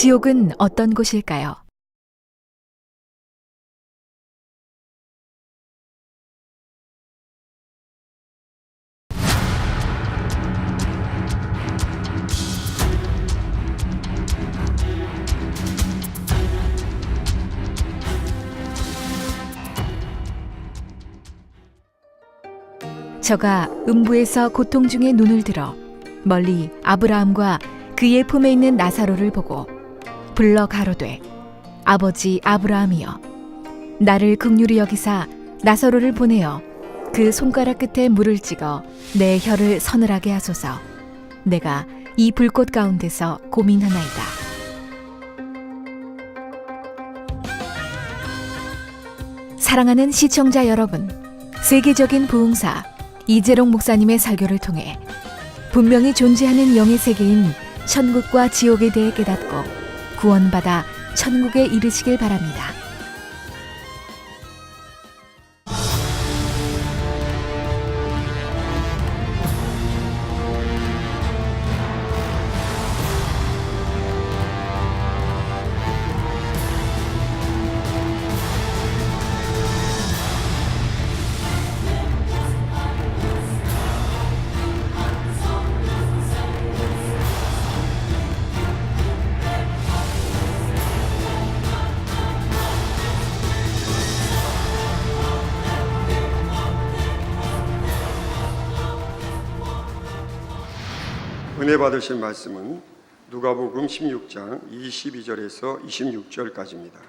지옥은 어떤 곳일까요? 저가 음부에서 고통 중에 눈을 들어 멀리 아브라함과 그의 품에 있는 나사로를 보고 불러 가로되 아버지 아브라함이여 나를 긍휼히 여기사 나사로를 보내어 그 손가락 끝에 물을 찍어 내 혀를 서늘하게 하소서. 내가 이 불꽃 가운데서 고민하나이다. 사랑하는 시청자 여러분, 세계적인 부흥사 이재롱 목사님의 설교를 통해 분명히 존재하는 영의 세계인 천국과 지옥에 대해 깨닫고 구원받아 천국에 이르시길 바랍니다. 은혜 받으실 말씀은 누가복음 16장 22절에서 26절까지입니다.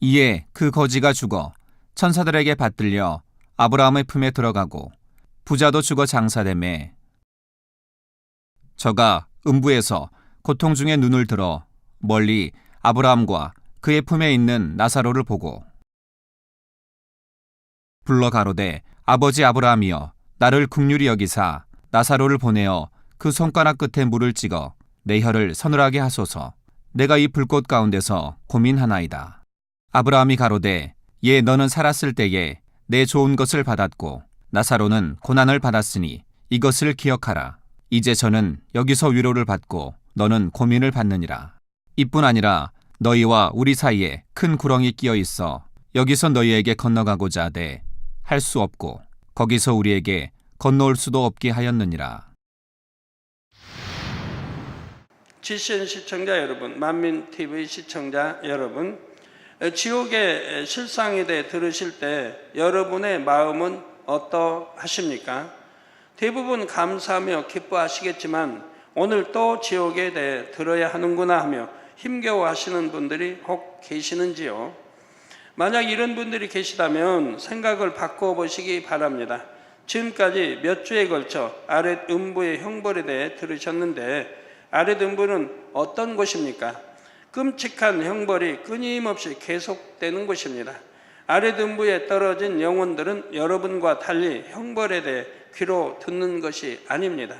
이에 그 거지가 죽어 천사들에게 받들려 아브라함의 품에 들어가고 부자도 죽어 장사되매 저가 음부에서 고통 중에 눈을 들어 멀리 아브라함과 그의 품에 있는 나사로를 보고 불러 가로되 아버지 아브라함이여 나를 긍휼히 여기사 나사로를 보내어 그 손가락 끝에 물을 찍어 내 혀를 서늘하게 하소서. 내가 이 불꽃 가운데서 고민하나이다. 아브라함이 가로되 예 너는 살았을 때에 내 좋은 것을 받았고 나사로는 고난을 받았으니 이것을 기억하라. 이제 저는 여기서 위로를 받고 너는 고민을 받느니라. 이뿐 아니라 너희와 우리 사이에 큰 구렁이 끼어 있어 여기서 너희에게 건너가고자 하되 할 수 없고 거기서 우리에게 건너올 수도 없게 하였느니라. GCN 시청자 여러분, 만민TV 시청자 여러분, 지옥의 실상에 대해 들으실 때 여러분의 마음은 어떠하십니까? 대부분 감사하며 기뻐하시겠지만 오늘 또 지옥에 대해 들어야 하는구나 하며 힘겨워하시는 분들이 혹 계시는지요? 만약 이런 분들이 계시다면 생각을 바꿔보시기 바랍니다. 지금까지 몇 주에 걸쳐 아랫 음부의 형벌에 대해 들으셨는데 아랫 음부는 어떤 곳입니까? 끔찍한 형벌이 끊임없이 계속되는 곳입니다. 아랫 음부에 떨어진 영혼들은 여러분과 달리 형벌에 대해 귀로 듣는 것이 아닙니다.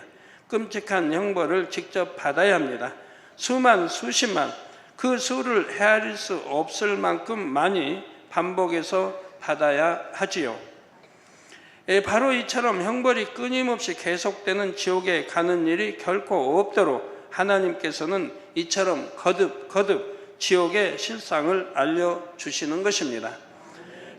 끔찍한 형벌을 직접 받아야 합니다. 수만 수십만 그 수를 헤아릴 수 없을 만큼 많이 반복해서 받아야 하지요. 바로 이처럼 형벌이 끊임없이 계속되는 지옥에 가는 일이 결코 없도록 하나님께서는 이처럼 거듭 지옥의 실상을 알려주시는 것입니다.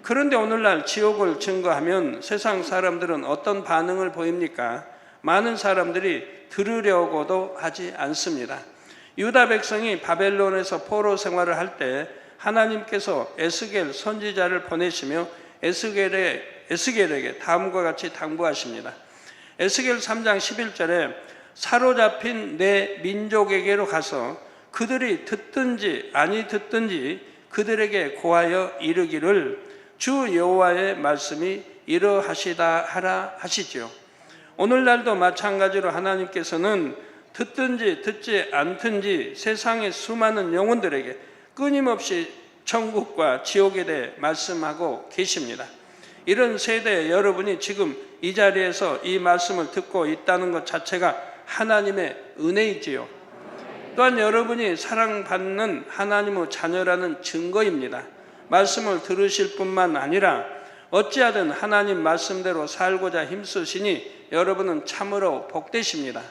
그런데 오늘날 지옥을 증거하면 세상 사람들은 어떤 반응을 보입니까? 많은 사람들이 들으려고도 하지 않습니다. 유다 백성이 바벨론에서 포로 생활을 할 때 하나님께서 에스겔 선지자를 보내시며 에스겔에게 다음과 같이 당부하십니다. 에스겔 3장 11절에 사로잡힌 내 민족에게로 가서 그들이 듣든지 아니 듣든지 그들에게 고하여 이르기를 주 여호와의 말씀이 이러하시다 하라 하시죠. 오늘날도 마찬가지로 하나님께서는 듣든지 듣지 않든지 세상의 수많은 영혼들에게 끊임없이 천국과 지옥에 대해 말씀하고 계십니다. 이런 세대에 여러분이 지금 이 자리에서 이 말씀을 듣고 있다는 것 자체가 하나님의 은혜이지요. 또한 여러분이 사랑받는 하나님의 자녀라는 증거입니다. 말씀을 들으실 뿐만 아니라 어찌하든 하나님 말씀대로 살고자 힘쓰시니 여러분은 참으로 복되십니다.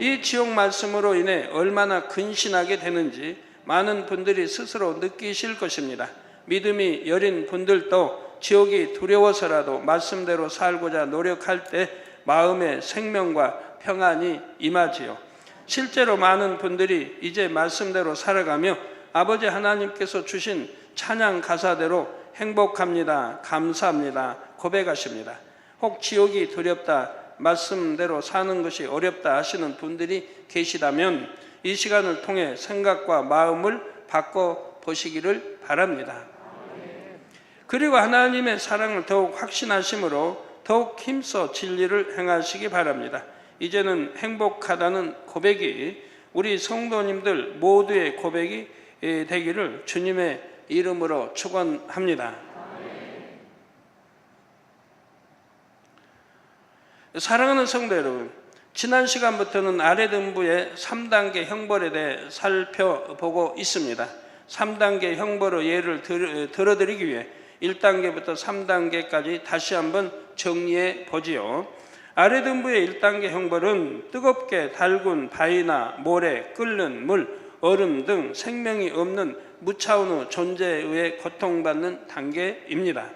이 지옥 말씀으로 인해 얼마나 근신하게 되는지 많은 분들이 스스로 느끼실 것입니다. 믿음이 여린 분들도 지옥이 두려워서라도 말씀대로 살고자 노력할 때 마음의 생명과 평안이 임하지요. 실제로 많은 분들이 이제 말씀대로 살아가며 아버지 하나님께서 주신 찬양 가사대로 행복합니다, 감사합니다 고백하십니다. 혹 지옥이 두렵다, 말씀대로 사는 것이 어렵다 하시는 분들이 계시다면 이 시간을 통해 생각과 마음을 바꿔보시기를 바랍니다. 그리고 하나님의 사랑을 더욱 확신하심으로 더욱 힘써 진리를 행하시기 바랍니다. 이제는 행복하다는 고백이 우리 성도님들 모두의 고백이 되기를 주님의 이름으로 축원합니다. 사랑하는 성도 여러분, 지난 시간부터는 아래등부의 3단계 형벌에 대해 살펴보고 있습니다. 3단계 형벌의 예를 들어드리기 위해 1단계부터 3단계까지 다시 한번 정리해 보지요. 아래등부의 1단계 형벌은 뜨겁게 달군 바위나 모래, 끓는 물, 얼음 등 생명이 없는 무차원의 존재에 의해 고통받는 단계입니다.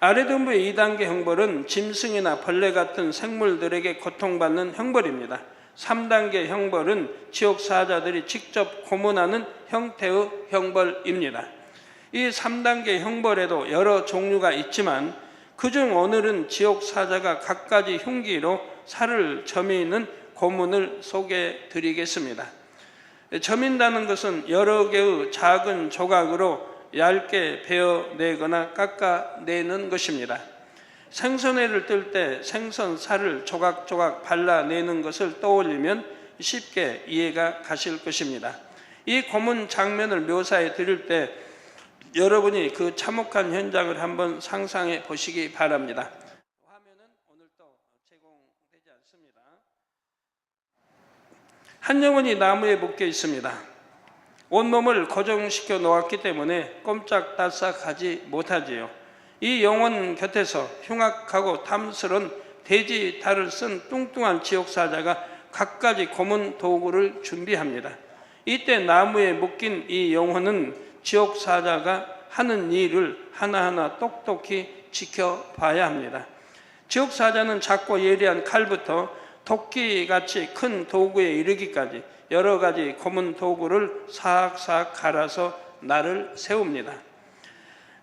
아래등부의 2단계 형벌은 짐승이나 벌레 같은 생물들에게 고통받는 형벌입니다. 3단계 형벌은 지옥 사자들이 직접 고문하는 형태의 형벌입니다. 이 3단계 형벌에도 여러 종류가 있지만 그중 오늘은 지옥 사자가 갖가지 흉기로 살을 저미는 고문을 소개해 드리겠습니다. 저민다는 것은 여러 개의 작은 조각으로 얇게 베어내거나 깎아내는 것입니다. 생선회를 뜰 때 생선 살을 조각조각 발라내는 것을 떠올리면 쉽게 이해가 가실 것입니다. 이 고문 장면을 묘사해 드릴 때 여러분이 그 참혹한 현장을 한번 상상해 보시기 바랍니다. 화면은 오늘 또 제공되지 않습니다. 한 영혼이 나무에 묶여 있습니다. 온몸을 고정시켜 놓았기 때문에 꼼짝달싹하지 못하지요. 이 영혼 곁에서 흉악하고 탐스러운 돼지 달을 쓴 뚱뚱한 지옥사자가 갖가지 고문 도구를 준비합니다. 이때 나무에 묶인 이 영혼은 지옥사자가 하는 일을 하나하나 똑똑히 지켜봐야 합니다. 지옥사자는 작고 예리한 칼부터 도끼같이 큰 도구에 이르기까지 여러 가지 고문 도구를 싹싹 갈아서 날을 세웁니다.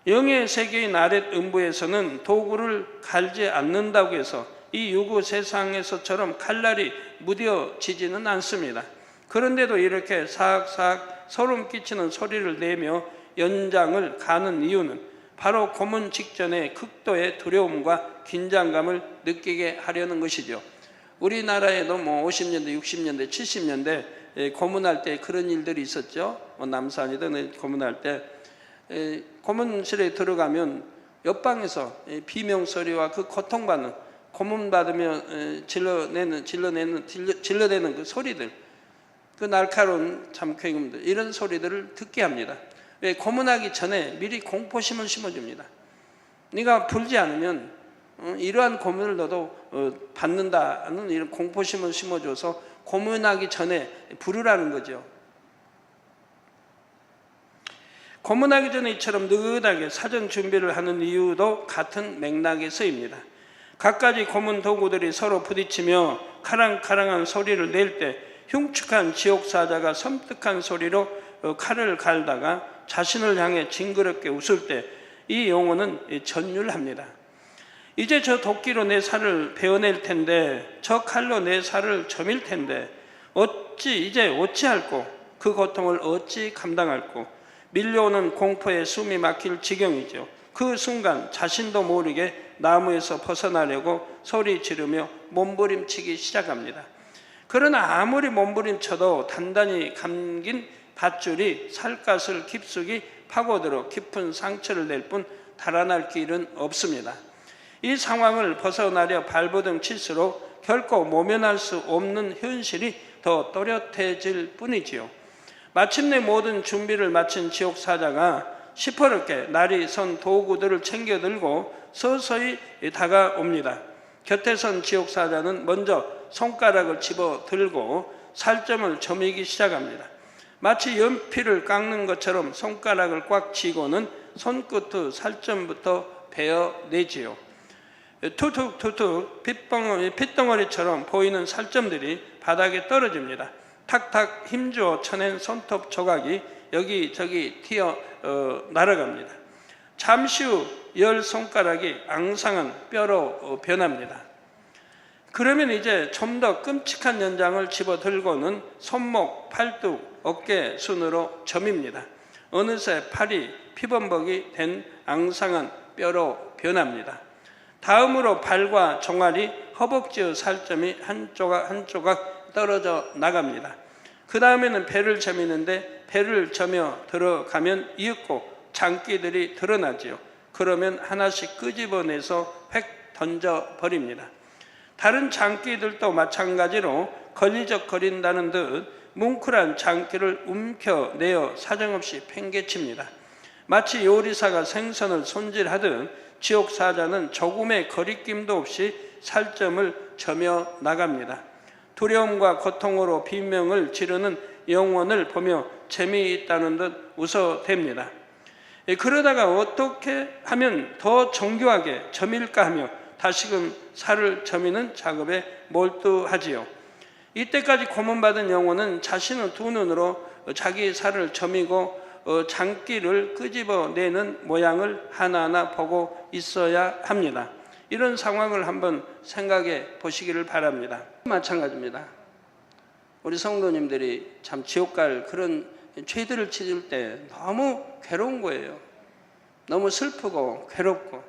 영의 세계인 아랫 음부에서는 도구를 갈지 않는다고 해서 이 유구 세상에서처럼 칼날이 무뎌지지는 않습니다. 그런데도 이렇게 싹싹 소름 끼치는 소리를 내며 연장을 가는 이유는 바로 고문 직전에 극도의 두려움과 긴장감을 느끼게 하려는 것이죠. 우리나라에도 50년대, 60년대, 70년대 고문할 때 그런 일들이 있었죠. 남산이든 고문할 때 고문실에 들어가면 옆방에서 비명소리와 그 고통받는 고문받으며 질러내는 그 소리들, 그 날카로운 잠쾌임들, 이런 소리들을 듣게 합니다. 왜? 고문하기 전에 미리 공포심을 심어줍니다. 네가 불지 않으면 이러한 고문을 너도 받는다는 이런 공포심을 심어줘서 고문하기 전에 부르라는 거죠. 고문하기 전에 이처럼 느긋하게 사전 준비를 하는 이유도 같은 맥락에서입니다. 갖가지 고문 도구들이 서로 부딪히며 카랑카랑한 소리를 낼 때 흉측한 지옥사자가 섬뜩한 소리로 칼을 갈다가 자신을 향해 징그럽게 웃을 때 이 영혼은 전율합니다. 이제 저 도끼로 내 살을 베어낼 텐데, 저 칼로 내 살을 저밀 텐데 이제 어찌할꼬, 그 고통을 어찌 감당할꼬. 밀려오는 공포에 숨이 막힐 지경이죠. 그 순간 자신도 모르게 나무에서 벗어나려고 소리 지르며 몸부림치기 시작합니다. 그러나 아무리 몸부림쳐도 단단히 감긴 밧줄이 살갗을 깊숙이 파고들어 깊은 상처를 낼 뿐 달아날 길은 없습니다. 이 상황을 벗어나려 발버둥 칠수록 결코 모면할 수 없는 현실이 더 또렷해질 뿐이지요. 마침내 모든 준비를 마친 지옥사자가 시퍼렇게 날이 선 도구들을 챙겨 들고 서서히 다가옵니다. 곁에 선 지옥사자는 먼저 손가락을 집어 들고 살점을 저미기 시작합니다. 마치 연필을 깎는 것처럼 손가락을 꽉 쥐고는 손끝의 살점부터 베어내지요. 툭툭툭툭 핏덩어리처럼 보이는 살점들이 바닥에 떨어집니다. 탁탁 힘주어 쳐낸 손톱 조각이 여기저기 튀어 날아갑니다. 잠시 후 10손가락이 앙상한 뼈로 변합니다. 그러면 이제 좀 더 끔찍한 연장을 집어들고는 손목, 팔뚝, 어깨 순으로 점입니다. 어느새 팔이 피범벅이 된 앙상한 뼈로 변합니다. 다음으로 발과 종아리, 허벅지의 살점이 한 조각 떨어져 나갑니다. 그 다음에는 배를 점이는데 배를 점여 들어가면 이윽고 장기들이 드러나지요. 그러면 하나씩 끄집어내서 획 던져버립니다. 다른 장기들도 마찬가지로 걸리적거린다는 듯 뭉클한 장기를 움켜내어 사정없이 팽개칩니다. 마치 요리사가 생선을 손질하듯 지옥사자는 조금의 거리낌도 없이 살점을 점여 나갑니다. 두려움과 고통으로 비명을 지르는 영혼을 보며 재미있다는 듯 웃어댑니다. 그러다가 어떻게 하면 더 정교하게 점일까 하며 다시금 살을 점이는 작업에 몰두하지요. 이때까지 고문받은 영혼은 자신의 두 눈으로 자기 살을 점이고 장기를 끄집어내는 모양을 하나하나 보고 있어야 합니다. 이런 상황을 한번 생각해 보시기를 바랍니다. 마찬가지입니다. 우리 성도님들이 참 지옥 갈 그런 죄들을 치를 때 너무 괴로운 거예요. 너무 슬프고 괴롭고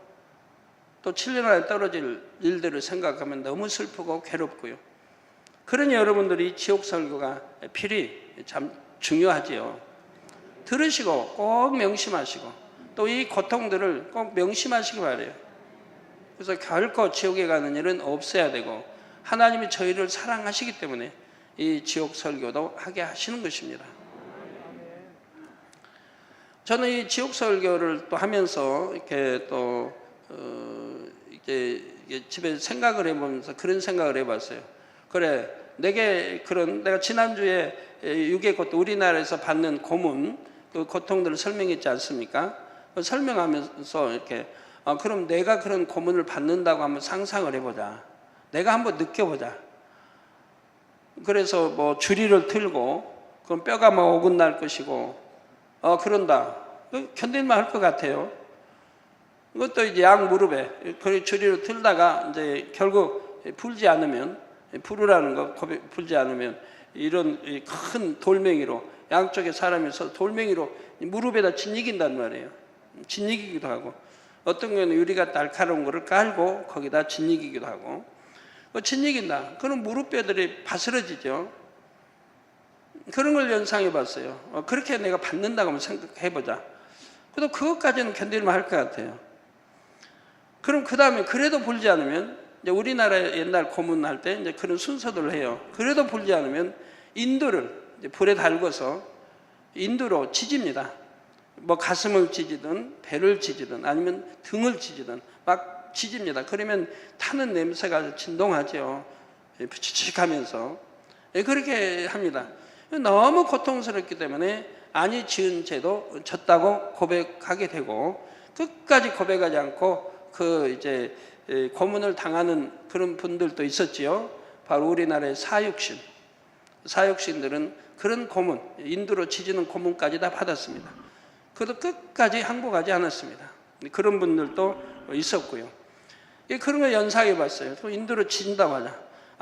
또 7년 안에 떨어질 일들을 생각하면 너무 슬프고 괴롭고요. 그러니 여러분들이 지옥 설교가 필히 참 중요하지요. 들으시고 꼭 명심하시고 또 이 고통들을 꼭 명심하시기 바라요. 그래서 결코 지옥에 가는 일은 없어야 되고 하나님이 저희를 사랑하시기 때문에 이 지옥 설교도 하게 하시는 것입니다. 저는 이 지옥 설교를 또 하면서 이렇게 또 이렇게 집에 생각을 해보면서 그런 생각을 해봤어요. 그래, 내가 지난주에 유괴 고통, 우리나라에서 받는 고문, 그 고통들을 설명했지 않습니까? 설명하면서 이렇게, 그럼 내가 그런 고문을 받는다고 한번 상상을 해보자. 내가 한번 느껴보자. 그래서 뭐 주리를 틀고, 그럼 뼈가 막 어긋날 것이고, 그런다. 견딜만 할 것 같아요. 이것도 이제 양 무릎에, 그 주리를 틀다가 이제 결국 풀지 않으면, 풀으라는 거, 풀지 않으면 이런 큰 돌멩이로 양쪽에 사람이 서 돌멩이로 무릎에다 짓이긴단 말이에요. 짓이기도 하고 어떤 경우는 유리가 날카로운 거를 깔고 거기다 짓이기도 하고 짓이긴다. 그럼 무릎뼈들이 바스러지죠. 그런 걸 연상해 봤어요. 그렇게 내가 받는다고 한번 생각해 보자. 그래도 그것까지는 견딜만 할 것 같아요. 그럼 그 다음에 그래도 불지 않으면 이제 우리나라 옛날 고문할 때 이제 그런 순서들을 해요. 그래도 불지 않으면 인두를 이제 불에 달궈서 인두로 찢습니다. 뭐 가슴을 찢이든 배를 찢이든 아니면 등을 찢이든 막 찢습니다. 그러면 타는 냄새가 진동하죠. 푸치치하면서 그렇게 합니다. 너무 고통스럽기 때문에 아니 지은 죄도 졌다고 고백하게 되고 끝까지 고백하지 않고 그 이제 고문을 당하는 그런 분들도 있었지요. 바로 우리나라의 사육신들은 그런 고문, 인두로 치지는 고문까지 다 받았습니다. 그래도 끝까지 항복하지 않았습니다. 그런 분들도 있었고요. 그런 걸 연상해 봤어요. 또 인두로 치진다고 하자.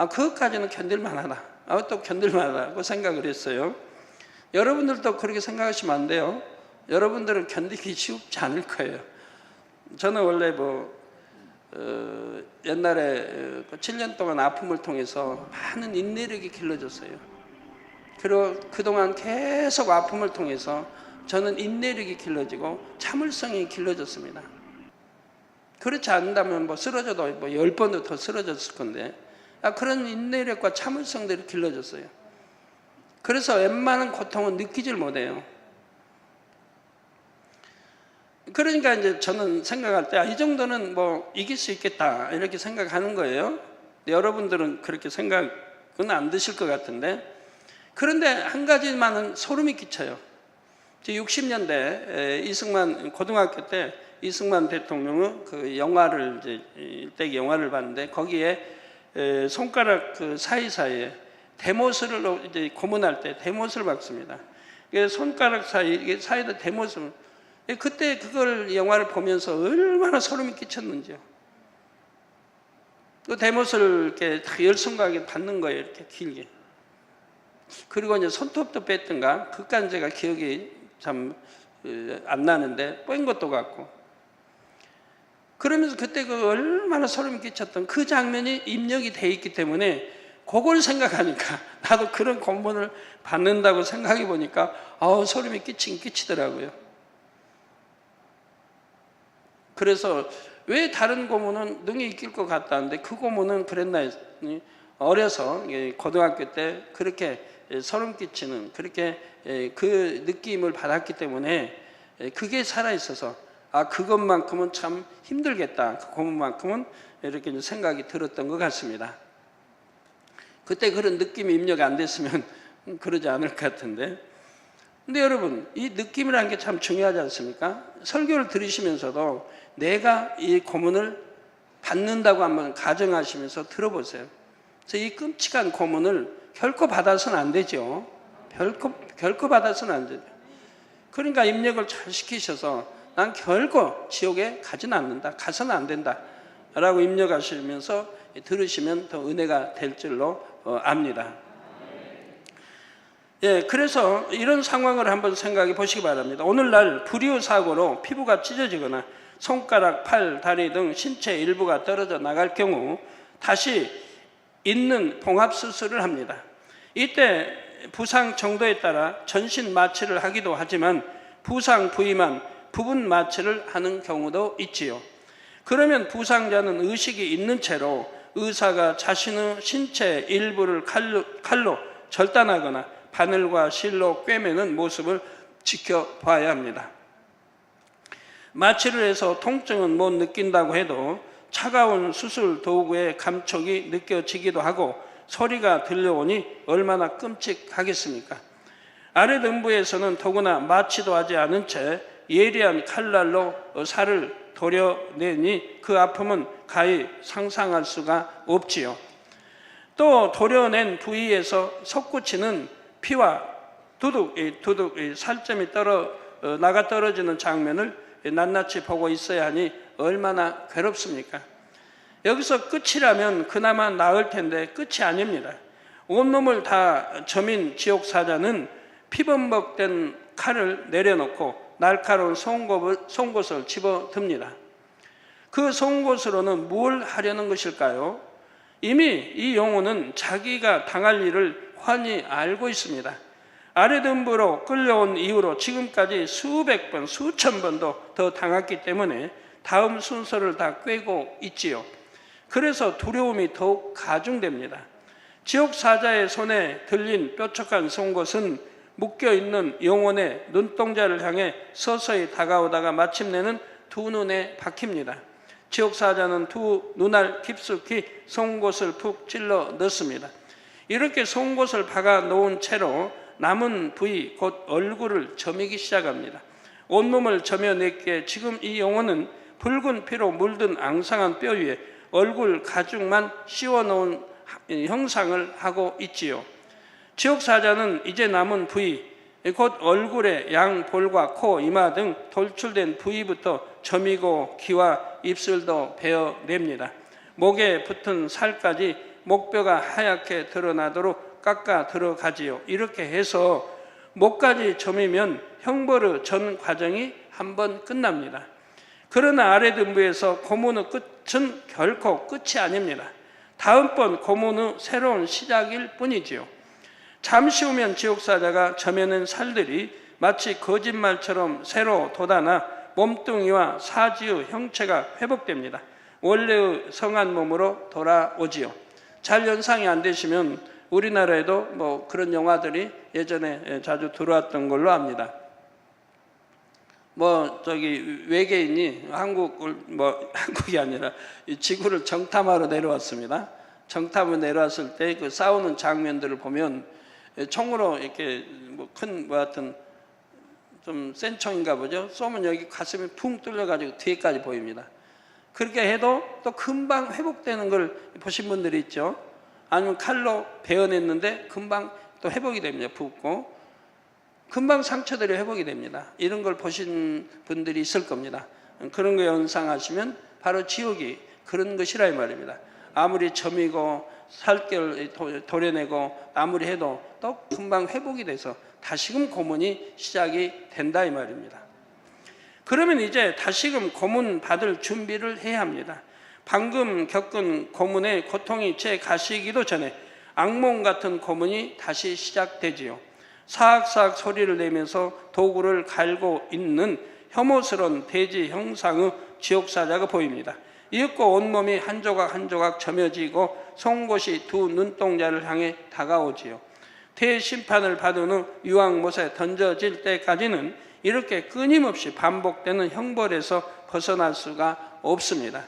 그것까지는 견딜만하다. 또 견딜만하다고 생각을 했어요. 여러분들도 그렇게 생각하시면 안 돼요. 여러분들은 견디기 쉽지 않을 거예요. 저는 원래 옛날에 7년 동안 아픔을 통해서 많은 인내력이 길러졌어요. 그리고 그동안 계속 아픔을 통해서 저는 인내력이 길러지고 참을성이 길러졌습니다. 그렇지 않다면 쓰러져도 10번도 더 쓰러졌을 건데 그런 인내력과 참을성들이 길러졌어요. 그래서 웬만한 고통은 느끼질 못해요. 그러니까 이제 저는 생각할 때 이 정도는 이길 수 있겠다 이렇게 생각하는 거예요. 근데 여러분들은 그렇게 생각은 안 드실 것 같은데, 그런데 한 가지만은 소름이 끼쳐요. 60년대 이승만 고등학교 때 이승만 대통령은 그 영화를 이제 일대기 영화를 봤는데 거기에 손가락 그 사이사이에 대못을 이제 고문할 때 대못을 박습니다. 손가락 사이에다 대못을, 그때 그걸 영화를 보면서 얼마나 소름이 끼쳤는지요. 그 대못을 이렇게 열손가락에 받는 거예요, 이렇게 길게. 그리고 이제 손톱도 뺐던가, 그까지 제가 기억이 참 안 나는데 뺀 것도 같고. 그러면서 그때 그 얼마나 소름이 끼쳤던 그 장면이 입력이 돼 있기 때문에 그걸 생각하니까 나도 그런 고문을 받는다고 생각해 보니까 소름이 끼치더라고요. 그래서 왜 다른 고문은 능히 이길 것 같다는데 그 고문은 그랬나 했더니, 어려서 고등학교 때 그렇게 소름 끼치는 그렇게 그 느낌을 받았기 때문에 그게 살아있어서 그것만큼은 참 힘들겠다, 그 고문만큼은 이렇게 생각이 들었던 것 같습니다. 그때 그런 느낌이 입력이 안 됐으면 그러지 않을 것 같은데, 근데 여러분 이 느낌이라는 게 참 중요하지 않습니까? 설교를 들으시면서도 내가 이 고문을 받는다고 한번 가정하시면서 들어보세요. 그래서 이 끔찍한 고문을 결코 받아서는 안 되죠. 결코 받아서는 안 되죠. 그러니까 입력을 잘 시키셔서 난 결코 지옥에 가지는 않는다, 가서는 안 된다 라고 입력하시면서 들으시면 더 은혜가 될 줄로 압니다. 그래서 이런 상황을 한번 생각해 보시기 바랍니다. 오늘날 불이후 사고로 피부가 찢어지거나 손가락, 팔, 다리 등 신체 일부가 떨어져 나갈 경우 다시 있는 봉합수술을 합니다. 이때 부상 정도에 따라 전신 마취를 하기도 하지만 부상 부위만 부분 마취를 하는 경우도 있지요. 그러면 부상자는 의식이 있는 채로 의사가 자신의 신체 일부를 칼로 절단하거나 바늘과 실로 꿰매는 모습을 지켜봐야 합니다. 마취를 해서 통증은 못 느낀다고 해도 차가운 수술 도구의 감촉이 느껴지기도 하고 소리가 들려오니 얼마나 끔찍하겠습니까? 아래 등부에서는 더구나 마취도 하지 않은 채 예리한 칼날로 살을 도려내니 그 아픔은 가히 상상할 수가 없지요. 또 도려낸 부위에서 솟구치는 피와 두둑 살점이 나가 떨어지는 장면을 낱낱이 보고 있어야 하니 얼마나 괴롭습니까? 여기서 끝이라면 그나마 나을 텐데 끝이 아닙니다. 온몸을 다 점인 지옥사자는 피범벅된 칼을 내려놓고 날카로운 송곳을 집어듭니다. 그 송곳으로는 뭘 하려는 것일까요? 이미 이 영혼은 자기가 당할 일을 환히 알고 있습니다. 아래등부로 끌려온 이후로 지금까지 수백 번, 수천 번도 더 당했기 때문에 다음 순서를 다 꿰고 있지요. 그래서 두려움이 더욱 가중됩니다. 지옥사자의 손에 들린 뾰족한 송곳은 묶여있는 영혼의 눈동자를 향해 서서히 다가오다가 마침내는 두 눈에 박힙니다. 지옥사자는 두 눈알 깊숙이 송곳을 푹 찔러 넣습니다. 이렇게 송곳을 박아 놓은 채로 남은 부위 곧 얼굴을 점이기 시작합니다. 온몸을 점여냈기에 지금 이 영혼은 붉은 피로 물든 앙상한 뼈 위에 얼굴 가죽만 씌워놓은 형상을 하고 있지요. 지옥사자는 이제 남은 부위 곧 얼굴의 양볼과 코, 이마 등 돌출된 부위부터 점이고 귀와 입술도 베어냅니다. 목에 붙은 살까지 목뼈가 하얗게 드러나도록 깎아 들어가지요. 이렇게 해서 목까지 점이면 형벌의 전 과정이 한번 끝납니다. 그러나 아래 등부에서 고문의 끝은 결코 끝이 아닙니다. 다음번 고문의 새로운 시작일 뿐이지요. 잠시 후면 지옥사자가 점여낸 살들이 마치 거짓말처럼 새로 돋아나 몸뚱이와 사지의 형체가 회복됩니다. 원래의 성한 몸으로 돌아오지요. 잘 연상이 안 되시면 우리나라에도 뭐 그런 영화들이 예전에 자주 들어왔던 걸로 압니다. 외계인이 한국이 아니라 이 지구를 정탐하러 내려왔습니다. 정탑을 내려왔을 때 그 싸우는 장면들을 보면 총으로 이렇게 뭐 큰 뭐 하여튼 좀 센 총인가 보죠. 쏘면 여기 가슴이 붕 뚫려가지고 뒤에까지 보입니다. 그렇게 해도 또 금방 회복되는 걸 보신 분들이 있죠. 아니면 칼로 베어냈는데 금방 또 회복이 됩니다. 붓고 금방 상처들이 회복이 됩니다. 이런 걸 보신 분들이 있을 겁니다. 그런 거 연상하시면 바로 지옥이 그런 것이라 이 말입니다. 아무리 점이고 살결 도려내고 아무리 해도 또 금방 회복이 돼서 다시금 고문이 시작이 된다 이 말입니다. 그러면 이제 다시금 고문 받을 준비를 해야 합니다. 방금 겪은 고문의 고통이 채 가시기도 전에 악몽 같은 고문이 다시 시작되지요. 사악사악 소리를 내면서 도구를 갈고 있는 혐오스러운 돼지 형상의 지옥사자가 보입니다. 이윽고 온몸이 한 조각 한 조각 점여지고 송곳이 두 눈동자를 향해 다가오지요. 대심판을 받은 후 유황못에 던져질 때까지는 이렇게 끊임없이 반복되는 형벌에서 벗어날 수가 없습니다.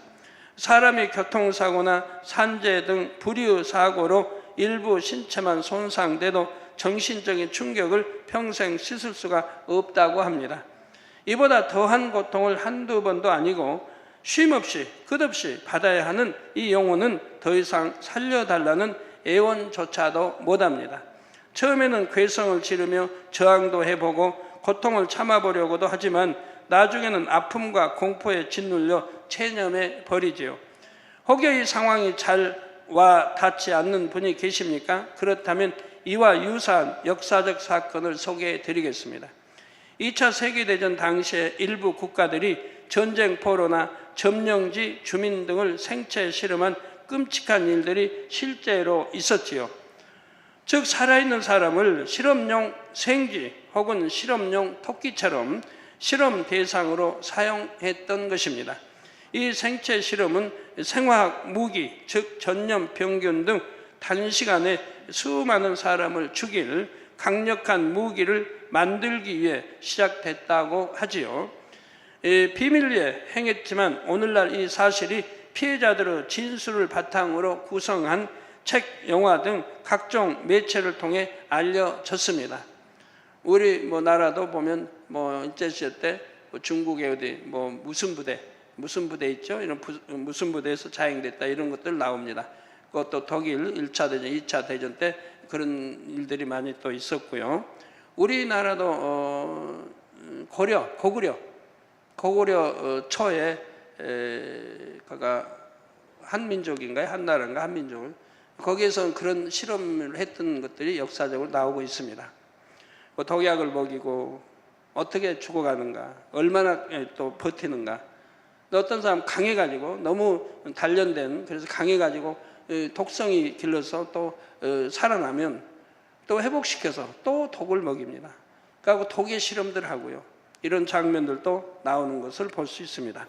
사람이 교통사고나 산재 등 불의의 사고로 일부 신체만 손상돼도 정신적인 충격을 평생 씻을 수가 없다고 합니다. 이보다 더한 고통을 한두 번도 아니고 쉼없이 끝없이 받아야 하는 이 영혼은 더 이상 살려달라는 애원조차도 못합니다. 처음에는 괴성을 지르며 저항도 해보고 고통을 참아보려고도 하지만 나중에는 아픔과 공포에 짓눌려 체념해 버리지요. 혹여 이 상황이 잘 와 닿지 않는 분이 계십니까? 그렇다면 이와 유사한 역사적 사건을 소개해 드리겠습니다. 2차 세계대전 당시에 일부 국가들이 전쟁 포로나 점령지 주민 등을 생체 실험한 끔찍한 일들이 실제로 있었지요. 즉 살아있는 사람을 실험용 생쥐 혹은 실험용 토끼처럼 실험 대상으로 사용했던 것입니다. 이 생체 실험은 생화학 무기, 즉 전염병균 등 단시간에 수많은 사람을 죽일 강력한 무기를 만들기 위해 시작됐다고 하지요. 비밀리에 행했지만 오늘날 이 사실이 피해자들의 진술을 바탕으로 구성한 책, 영화 등 각종 매체를 통해 알려졌습니다. 우리 나라도 보면 일제 시대 때 중국의 어디 무슨 부대 있죠? 이런 무슨 부대에서 자행됐다 이런 것들 나옵니다. 그것도 독일 1차 대전, 2차 대전 때 그런 일들이 많이 또 있었고요. 우리나라도 고구려 초에 그가 한민족인가요? 한나라인가? 한민족을 거기에서 그런 실험을 했던 것들이 역사적으로 나오고 있습니다. 독약을 먹이고 어떻게 죽어가는가, 얼마나 또 버티는가. 어떤 사람 강해가지고 너무 단련된 그래서 강해가지고 독성이 길러서 또 살아나면 또 회복시켜서 또 독을 먹입니다. 그리고 독의 실험들 하고요. 이런 장면들도 나오는 것을 볼 수 있습니다.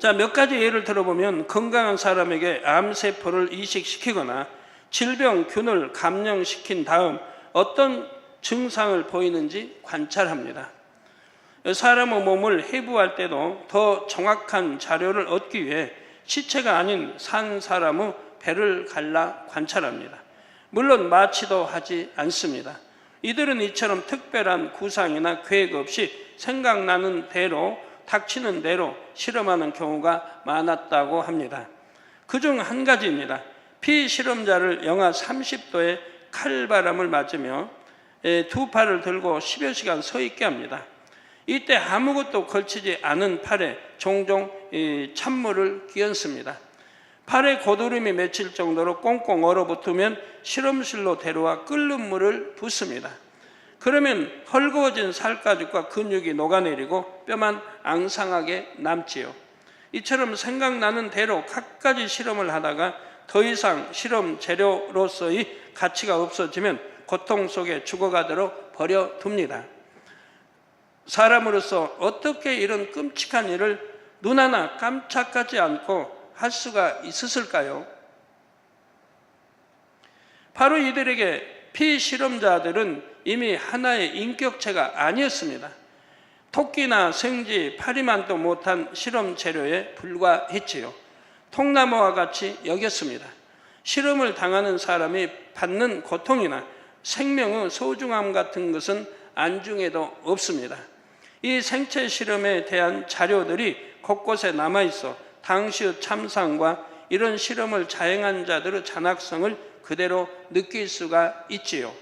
자, 몇 가지 예를 들어보면 건강한 사람에게 암세포를 이식시키거나 질병균을 감염시킨 다음 어떤 증상을 보이는지 관찰합니다. 사람의 몸을 해부할 때도 더 정확한 자료를 얻기 위해 시체가 아닌 산 사람의 배를 갈라 관찰합니다. 물론 마취도 하지 않습니다. 이들은 이처럼 특별한 구상이나 계획 없이 생각나는 대로 닥치는 대로 실험하는 경우가 많았다고 합니다. 그중 한 가지입니다. 피실험자를 영하 30도의 칼바람을 맞으며 두 팔을 들고 10여 시간 서 있게 합니다. 이때 아무것도 걸치지 않은 팔에 종종 찬물을 끼얹습니다. 팔에 고드름이 맺힐 정도로 꽁꽁 얼어붙으면 실험실로 데려와 끓는 물을 붓습니다. 그러면 헐거워진 살가죽과 근육이 녹아내리고 뼈만 앙상하게 남지요. 이처럼 생각나는 대로 갖가지 실험을 하다가 더 이상 실험 재료로서의 가치가 없어지면 고통 속에 죽어가도록 버려둡니다. 사람으로서 어떻게 이런 끔찍한 일을 눈 하나 깜짝하지 않고 할 수가 있었을까요? 바로 이들에게 피실험자들은 이미 하나의 인격체가 아니었습니다. 토끼나 생쥐, 파리만도 못한 실험 재료에 불과했지요. 통나무와 같이 여겼습니다. 실험을 당하는 사람이 받는 고통이나 생명의 소중함 같은 것은 안중에도 없습니다. 이 생체 실험에 대한 자료들이 곳곳에 남아있어 당시의 참상과 이런 실험을 자행한 자들의 잔악성을 그대로 느낄 수가 있지요.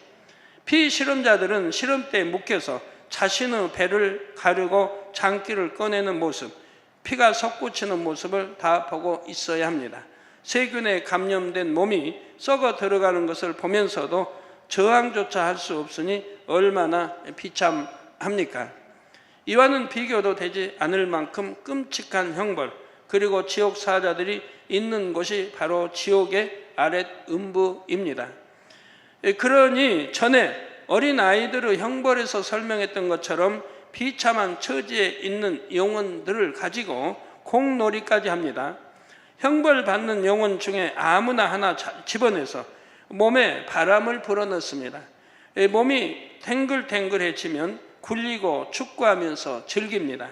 피실험자들은 실험대에 묶여서 자신의 배를 가르고 장기를 꺼내는 모습, 피가 솟구치는 모습을 다 보고 있어야 합니다. 세균에 감염된 몸이 썩어 들어가는 것을 보면서도 저항조차 할 수 없으니 얼마나 비참합니까? 이와는 비교도 되지 않을 만큼 끔찍한 형벌, 그리고 지옥 사자들이 있는 곳이 바로 지옥의 아랫 음부입니다. 그러니 전에 어린아이들의 형벌에서 설명했던 것처럼 비참한 처지에 있는 영혼들을 가지고 공놀이까지 합니다. 형벌받는 영혼 중에 아무나 하나 집어내서 몸에 바람을 불어넣습니다. 몸이 탱글탱글해지면 굴리고 축구하면서 즐깁니다.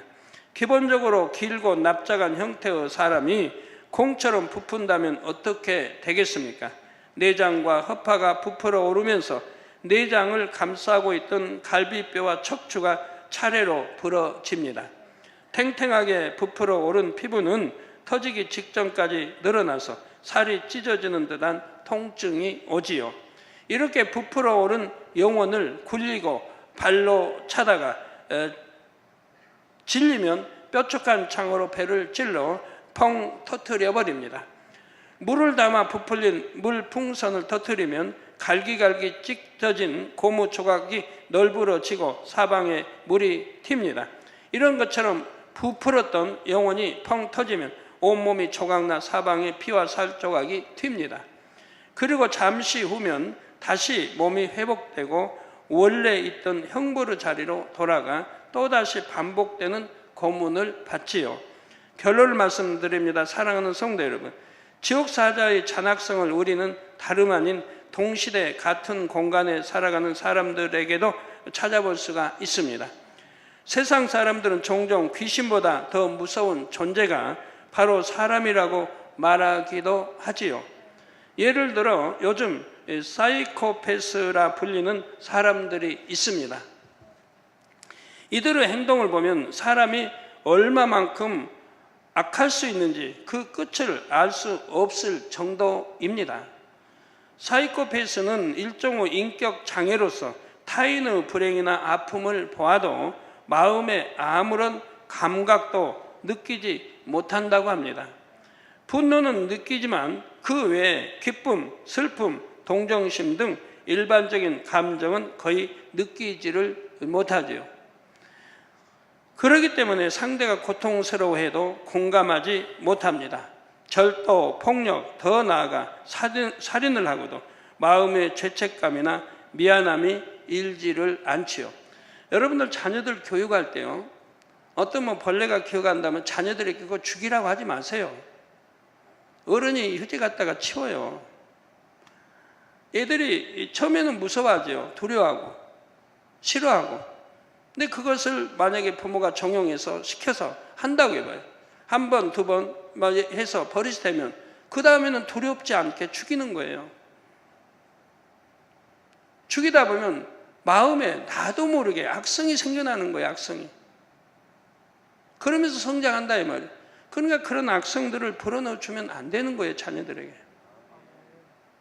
기본적으로 길고 납작한 형태의 사람이 공처럼 부푼다면 어떻게 되겠습니까? 내장과 허파가 부풀어 오르면서 내장을 감싸고 있던 갈비뼈와 척추가 차례로 부러집니다. 탱탱하게 부풀어 오른 피부는 터지기 직전까지 늘어나서 살이 찢어지는 듯한 통증이 오지요. 이렇게 부풀어 오른 영혼을 굴리고 발로 차다가 질리면 뾰족한 창으로 배를 찔러 펑 터뜨려 버립니다. 물을 담아 부풀린 물풍선을 터뜨리면 갈기갈기 찢어진 고무 조각이 널브러지고 사방에 물이 튑니다. 이런 것처럼 부풀었던 영혼이 펑 터지면 온몸이 조각나 사방에 피와 살 조각이 튑니다. 그리고 잠시 후면 다시 몸이 회복되고 원래 있던 형벌의 자리로 돌아가 또다시 반복되는 고문을 받지요. 결론을 말씀드립니다. 사랑하는 성도 여러분, 지옥사자의 잔악성을 우리는 다름 아닌 동시대 같은 공간에 살아가는 사람들에게도 찾아볼 수가 있습니다. 세상 사람들은 종종 귀신보다 더 무서운 존재가 바로 사람이라고 말하기도 하지요. 예를 들어 요즘 사이코패스라 불리는 사람들이 있습니다. 이들의 행동을 보면 사람이 얼마만큼 악할 수 있는지 그 끝을 알 수 없을 정도입니다. 사이코패스는 일종의 인격 장애로서 타인의 불행이나 아픔을 보아도 마음에 아무런 감각도 느끼지 못한다고 합니다. 분노는 느끼지만 그 외에 기쁨, 슬픔, 동정심 등 일반적인 감정은 거의 느끼지를 못하지요. 그렇기 때문에 상대가 고통스러워해도 공감하지 못합니다. 절도, 폭력, 더 나아가 살인을 하고도 마음의 죄책감이나 미안함이 일지를 않지요. 여러분들 자녀들 교육할 때요, 어떤 벌레가 기어간다면 자녀들에게 그거 죽이라고 하지 마세요. 어른이 휴지 갖다가 치워요. 애들이 처음에는 무서워하죠. 두려워하고 싫어하고. 근데 그것을 만약에 부모가 정용해서 시켜서 한다고 해봐요. 한 번, 두 번 해서 버릇이 되면 그 다음에는 두렵지 않게 죽이는 거예요. 죽이다 보면 마음에 나도 모르게 악성이 생겨나는 거예요. 악성이. 그러면서 성장한다 이 말이에요. 그러니까 그런 악성들을 불어넣어주면 안 되는 거예요. 자녀들에게.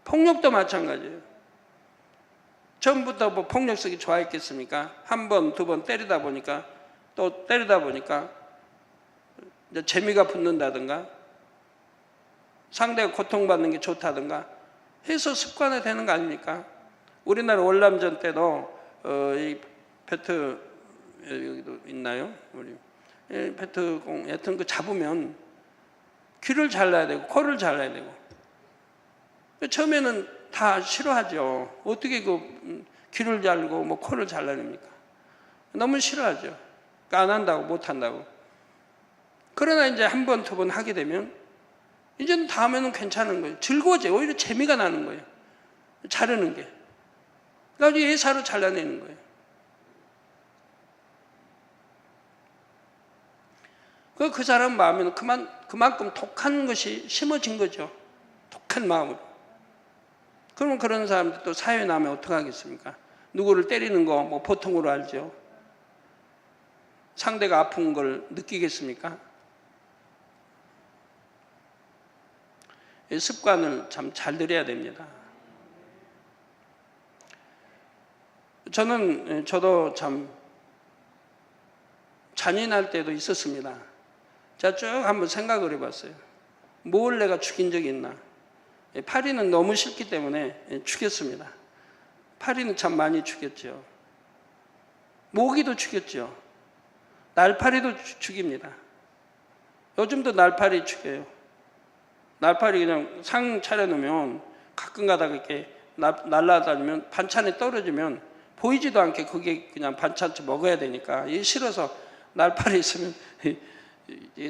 폭력도 마찬가지예요. 처음부터 뭐 폭력성이 좋아했겠습니까? 한 번, 두 번 때리다 보니까 또 때리다 보니까 이제 재미가 붙는다든가 상대가 고통받는 게 좋다든가 해서 습관화 되는 거 아닙니까? 우리나라 월남전 때도 이 베트 여기도 있나요? 우리 베트공 여튼 그 잡으면 귀를 잘라야 되고 코를 잘라야 되고 처음에는 다 싫어하죠. 어떻게 그 귀를 자르고 뭐 코를 잘라냅니까? 너무 싫어하죠. 그러니까 안 한다고 못 한다고. 그러나 이제 한 번, 두 번 하게 되면 이제는 다음에는 괜찮은 거예요. 즐거워져요. 오히려 재미가 나는 거예요. 자르는 게. 그러니까 예사로 잘라내는 거예요. 그 사람 마음에는 그만큼 독한 것이 심어진 거죠. 독한 마음으로. 그러면 그런 사람들 또 사회에 나면 어떡하겠습니까? 누구를 때리는 거 뭐 보통으로 알죠. 상대가 아픈 걸 느끼겠습니까? 이 습관을 참 잘 들여야 됩니다. 저도 참 잔인할 때도 있었습니다. 제가 쭉 한번 생각을 해봤어요. 뭘 내가 죽인 적이 있나? 파리는 너무 싫기 때문에 죽였습니다. 파리는 참 많이 죽였죠. 모기도 죽였죠. 날파리도 죽입니다. 요즘도 날파리 죽여요. 날파리 그냥 상 차려놓으면 가끔 가다가 이렇게 날아다니면 반찬에 떨어지면 보이지도 않게 그게 그냥 반찬 먹어야 되니까 이게 싫어서 날파리 있으면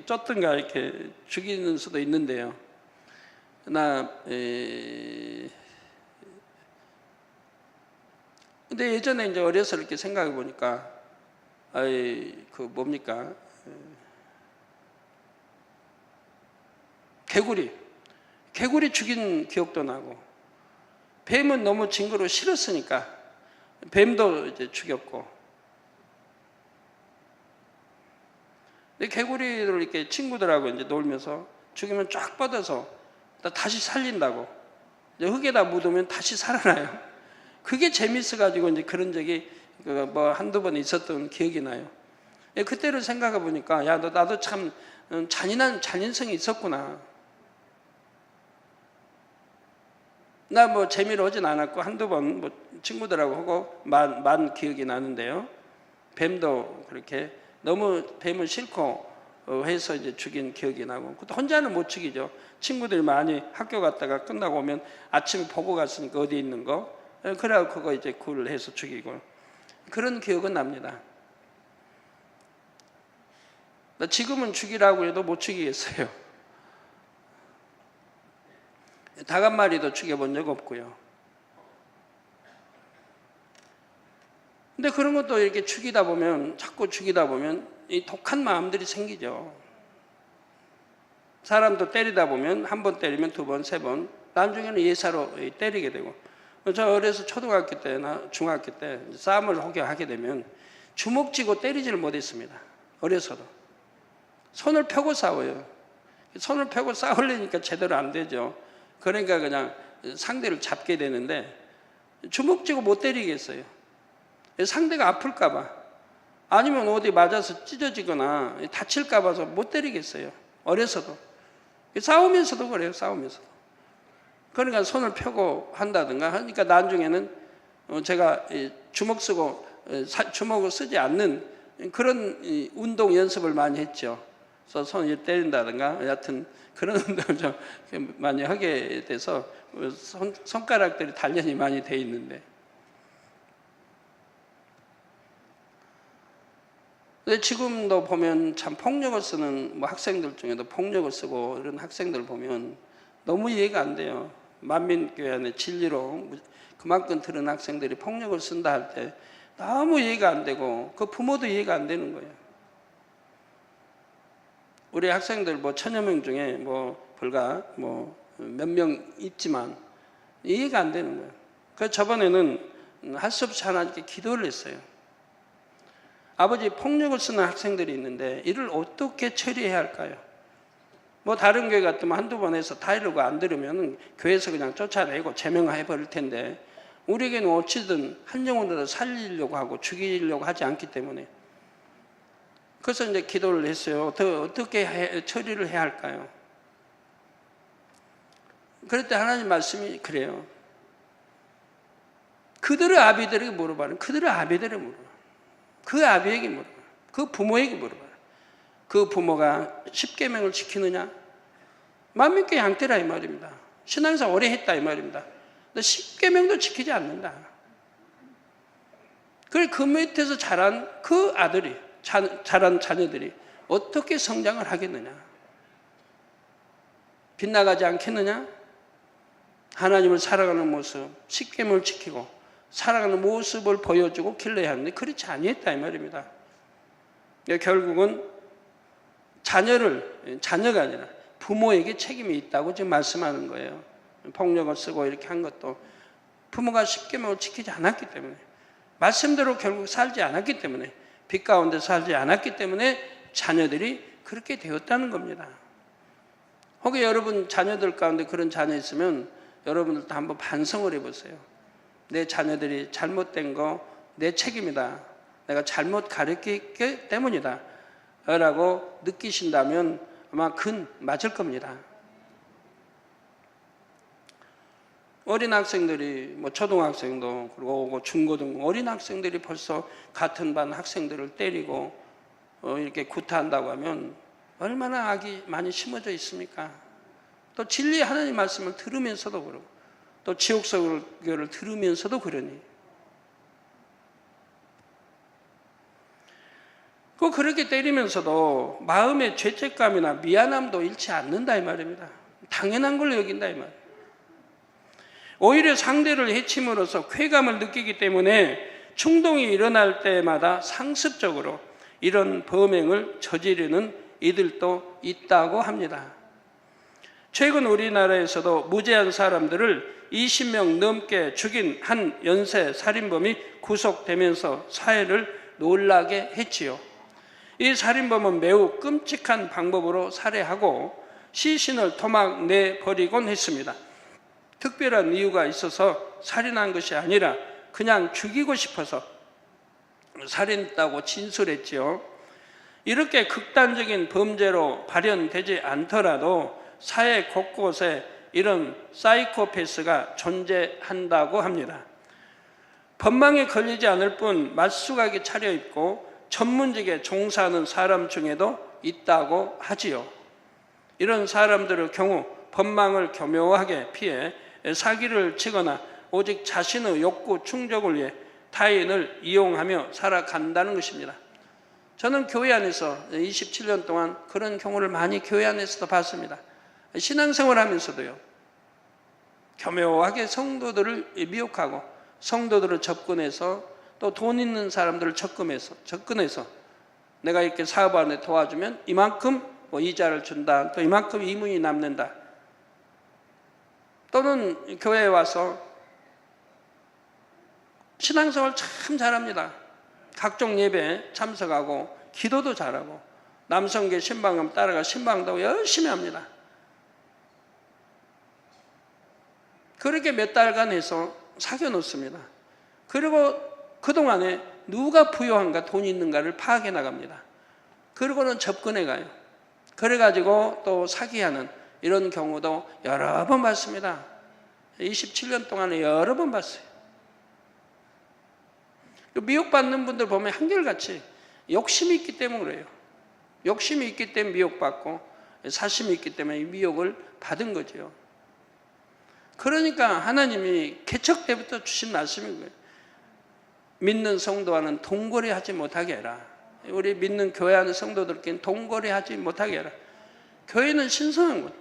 쫓든가 이렇게 죽이는 수도 있는데요. 근데 예전에 이제 어려서 이렇게 생각해 보니까 그 뭡니까? 개구리 죽인 기억도 나고, 뱀은 너무 징그러워 싫었으니까 뱀도 이제 죽였고. 근데 개구리를 이렇게 친구들하고 이제 놀면서 죽이면 쫙 뻗어서 다시 살린다고. 이제 흙에다 묻으면 다시 살아나요. 그게 재밌어가지고 이제 그런 적이 뭐 한두 번 있었던 기억이 나요. 그때를 생각해 보니까 야, 나도 참 잔인성이 있었구나. 나 뭐 재미로 오진 않았고 한두 번 뭐 친구들하고 하고 만 기억이 나는데요. 뱀도 그렇게 너무 뱀을 싫고 해서 이제 죽인 기억이 나고, 그것도 혼자는 못 죽이죠. 친구들이 많이 학교 갔다가 끝나고 오면 아침에 보고 갔으니까 어디 있는 거, 그래갖고 그거 이제 굴을 해서 죽이고, 그런 기억은 납니다. 지금은 죽이라고 해도 못 죽이겠어요. 닭 한 마리도 죽여본 적 없고요. 근데 그런 것도 이렇게 자꾸 죽이다 보면 이 독한 마음들이 생기죠. 사람도 때리다 보면 한 번 때리면 두 번, 세 번, 나중에는 예사로 때리게 되고. 저 어려서 초등학교 때나 중학교 때 싸움을 하게 되면 주먹 쥐고 때리지를 못했습니다. 어려서도. 손을 펴고 싸워요. 손을 펴고 싸우려니까 제대로 안 되죠. 그러니까 그냥 상대를 잡게 되는데 주먹 쥐고 못 때리겠어요. 상대가 아플까봐, 아니면 어디 맞아서 찢어지거나 다칠까봐서 못 때리겠어요. 어려서도. 싸우면서도 그래요. 싸우면서도. 그러니까 손을 펴고 한다든가 하니까 나중에는 제가 주먹을 쓰지 않는 그런 운동 연습을 많이 했죠. 그래서 손을 때린다든가 여하튼 그런 운동을 좀 많이 하게 돼서 손가락들이 단련이 많이 돼 있는데, 근데 지금도 보면 참 폭력을 쓰는 뭐 학생들 중에도 폭력을 쓰고 이런 학생들 보면 너무 이해가 안 돼요. 만민교회 안에 진리로 그만큼 들은 학생들이 폭력을 쓴다 할 때 너무 이해가 안 되고 그 부모도 이해가 안 되는 거예요. 우리 학생들 뭐 1000여 명 중에 뭐 불과 뭐 몇 명 있지만 이해가 안 되는 거예요. 그래서 저번에는 할 수 없이 하나님께 기도를 했어요. 아버지, 폭력을 쓰는 학생들이 있는데 이를 어떻게 처리해야 할까요? 뭐 다른 교회 같으면 한두 번 해서 다 이러고 안 들으면 교회에서 그냥 쫓아내고 제명해 버릴 텐데 우리에게는 어찌든 한 영혼이라도 살리려고 하고 죽이려고 하지 않기 때문에, 그래서 이제 기도를 했어요. 어떻게 처리를 해야 할까요? 그럴 때 하나님 말씀이 그래요. 그들의 아비들에게 물어봐라. 그들의 아비들에게 물어봐. 그 아비에게 물어봐. 그 부모에게 물어봐. 그 부모가 십계명을 지키느냐? 만민께 양떼라 이 말입니다. 신앙생활 오래 했다 이 말입니다. 근데 십계명도 지키지 않는다. 그래, 그 밑에서 자란 그 아들이, 자란 자녀들이 어떻게 성장을 하겠느냐? 빗나가지 않겠느냐? 하나님을 살아가는 모습, 십계명을 지키고 살아가는 모습을 보여주고 길러야 하는데 그렇지 아니했다 이 말입니다. 결국은 자녀가 아니라 부모에게 책임이 있다고 지금 말씀하는 거예요. 폭력을 쓰고 이렇게 한 것도 부모가 십계명을 지키지 않았기 때문에, 말씀대로 결국 살지 않았기 때문에, 빛 가운데 살지 않았기 때문에 자녀들이 그렇게 되었다는 겁니다. 혹시 여러분 자녀들 가운데 그런 자녀 있으면 여러분들도 한번 반성을 해보세요. 내 자녀들이 잘못된 거 내 책임이다. 내가 잘못 가르쳤기 때문이다. 라고 느끼신다면 아마 맞을 겁니다. 어린 학생들이, 뭐 초등학생도 그리고 중고등 어린 학생들이 벌써 같은 반 학생들을 때리고 이렇게 구타한다고 하면 얼마나 악이 많이 심어져 있습니까? 또 진리의 하나님 말씀을 들으면서도 그러고 또 지옥설교를 들으면서도 그러니 그렇게 때리면서도 마음의 죄책감이나 미안함도 잃지 않는다 이 말입니다. 당연한 걸로 여긴다 이 말이에요. 오히려 상대를 해침으로써 쾌감을 느끼기 때문에 충동이 일어날 때마다 상습적으로 이런 범행을 저지르는 이들도 있다고 합니다. 최근 우리나라에서도 무죄한 사람들을 20명 넘게 죽인 한 연쇄 살인범이 구속되면서 사회를 놀라게 했지요. 이 살인범은 매우 끔찍한 방법으로 살해하고 시신을 도망내버리곤 했습니다. 특별한 이유가 있어서 살인한 것이 아니라 그냥 죽이고 싶어서 살인했다고 진술했지요. 이렇게 극단적인 범죄로 발현되지 않더라도 사회 곳곳에 이런 사이코패스가 존재한다고 합니다. 법망에 걸리지 않을 뿐 맞수각이 차려입고 전문직에 종사하는 사람 중에도 있다고 하지요. 이런 사람들의 경우 법망을 교묘하게 피해 사기를 치거나 오직 자신의 욕구 충족을 위해 타인을 이용하며 살아간다는 것입니다. 저는 교회 안에서 27년 동안 그런 경우를 많이 교회 안에서도 봤습니다. 신앙생활 하면서도요, 교묘하게 성도들을 미혹하고 성도들을 접근해서 또 돈 있는 사람들을 접근해서 내가 이렇게 사업하는데 도와주면 이만큼 뭐 이자를 준다, 또 이만큼 이문이 남는다. 또는 교회에 와서 신앙생활 참 잘합니다. 각종 예배에 참석하고 기도도 잘하고 남성계 신방금 따라가 신방도 열심히 합니다. 그렇게 몇 달간 해서 사귀어 놓습니다. 그리고 그동안에 누가 부유한가 돈이 있는가를 파악해 나갑니다. 그리고는 접근해 가요. 그래가지고 또 사기하는 이런 경우도 여러 번 봤습니다. 27년 동안에 여러 번 봤어요. 미혹받는 분들 보면 한결같이 욕심이 있기 때문에 그래요. 욕심이 있기 때문에 미혹받고 사심이 있기 때문에 미혹을 받은 거죠. 그러니까 하나님이 개척 때부터 주신 말씀인 거예요. 믿는 성도와는 동거래하지 못하게 해라. 우리 믿는 교회 안의 성도들끼리는 동거래하지 못하게 해라. 교회는 신성한 것.